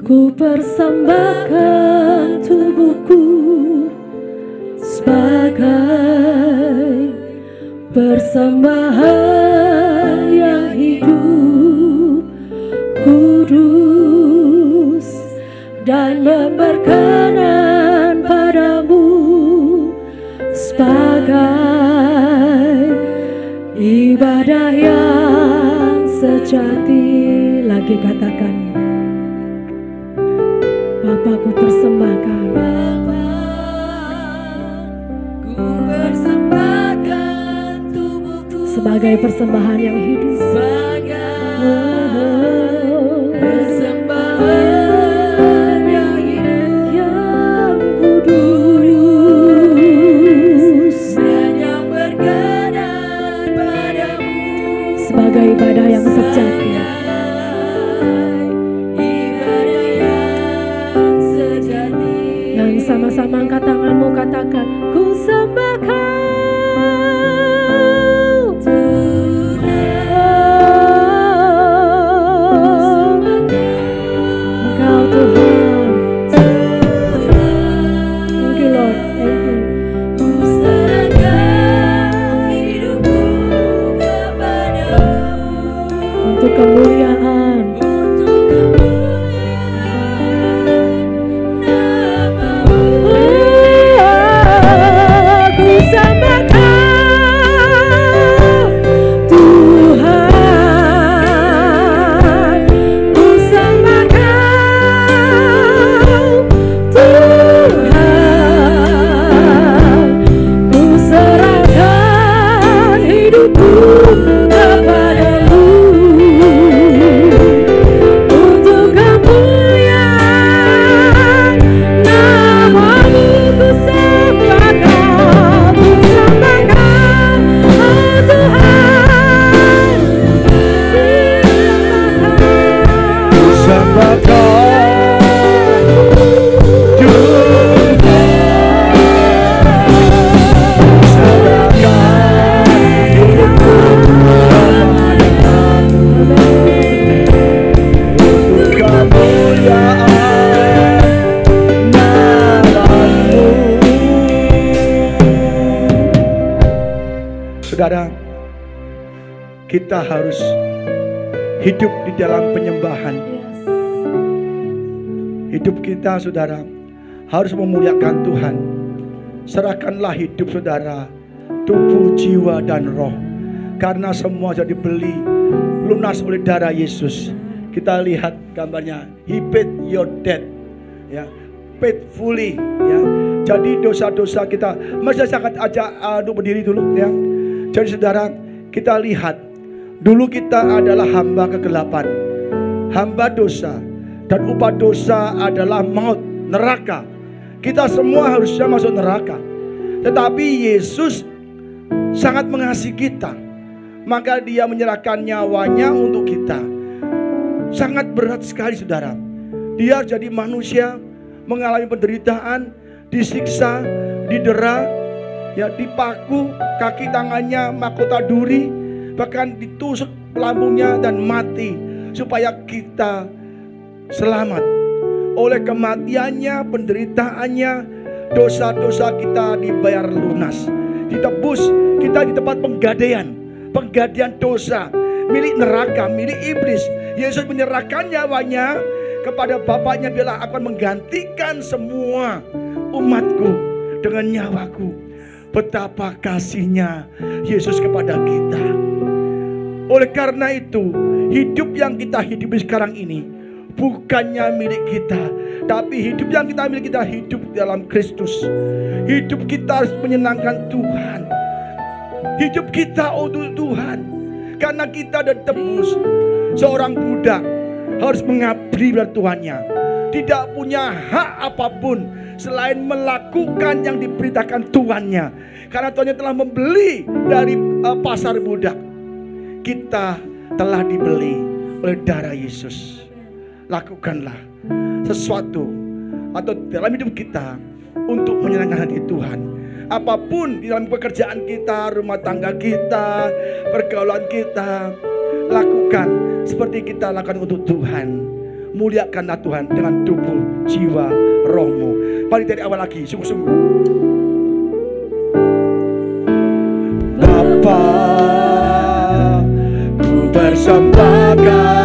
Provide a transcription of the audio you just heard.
Ku persembahkan tubuhku sebagai persembahan yang hidup, kudus dan berkenan padamu, sebagai ibadah yang sejati. Lagi katakan, Bapa, ku persembahkan, Bapa, ku persembahkan tubuhku sebagai persembahan yang hidup, sebagai persembahan yang hidup, yang kudus dan yang berkenan padamu, sebagai ibadah yang sejati. Sama-sama angkat tanganmu, katakan, ku sembah Kau Tuhan, Engkau Tuhan. Thank you Lord, thank you. Ku serahkan hidupku kepadamu untuk kemuliaan. Saudara, kita harus hidup di dalam penyembahan. Hidup kita, saudara, harus memuliakan Tuhan. Serahkanlah hidup saudara, tubuh, jiwa, dan roh, karena semua sudah dibeli lunas oleh darah Yesus. Kita lihat gambarnya, He paid your debt, ya, paid fully, ya. Jadi dosa-dosa kita, masih sangat ajak untuk berdiri dulu, ya. Jadi saudara, kita lihat dulu kita adalah hamba kegelapan, hamba dosa, dan upah dosa adalah maut, neraka. Kita semua harusnya masuk neraka. Tetapi Yesus sangat mengasihi kita, maka Dia menyerahkan nyawanya untuk kita. Sangat berat sekali saudara. Dia jadi manusia, mengalami penderitaan, disiksa, didera, ya, dipaku, kaki tangannya mahkota duri, bahkan ditusuk lambungnya dan mati supaya kita selamat. Oleh kematiannya, penderitaannya, dosa-dosa kita dibayar lunas, ditebus. Kita di tempat penggadaian dosa milik neraka, milik iblis. Yesus menyerahkan nyawanya kepada Bapaknya, biarlah aku akan menggantikan semua umatku dengan nyawaku. Betapa kasihnya Yesus kepada kita. Oleh karena itu, hidup yang kita hidupi sekarang ini bukannya milik kita, tapi hidup yang kita miliki, kita hidup dalam Kristus. Hidup kita harus menyenangkan Tuhan. Hidup kita untuk Tuhan, karena kita sudah ditebus. Seorang budak harus mengabdi pada Tuhannya, tidak punya hak apapun selain melakukan yang diperintahkan tuannya, karena tuannya telah membeli dari pasar budak. Kita telah dibeli oleh darah Yesus. Lakukanlah sesuatu atau dalam hidup kita untuk menyenangkan hati Tuhan. Apapun di dalam pekerjaan kita, rumah tangga kita, pergaulan kita, lakukan seperti kita lakukan untuk Tuhan. Muliakanlah Tuhan dengan tubuh, jiwa, rohmu. Mari dari awal lagi, sungguh-sungguh. Bapa, ku bersembahkan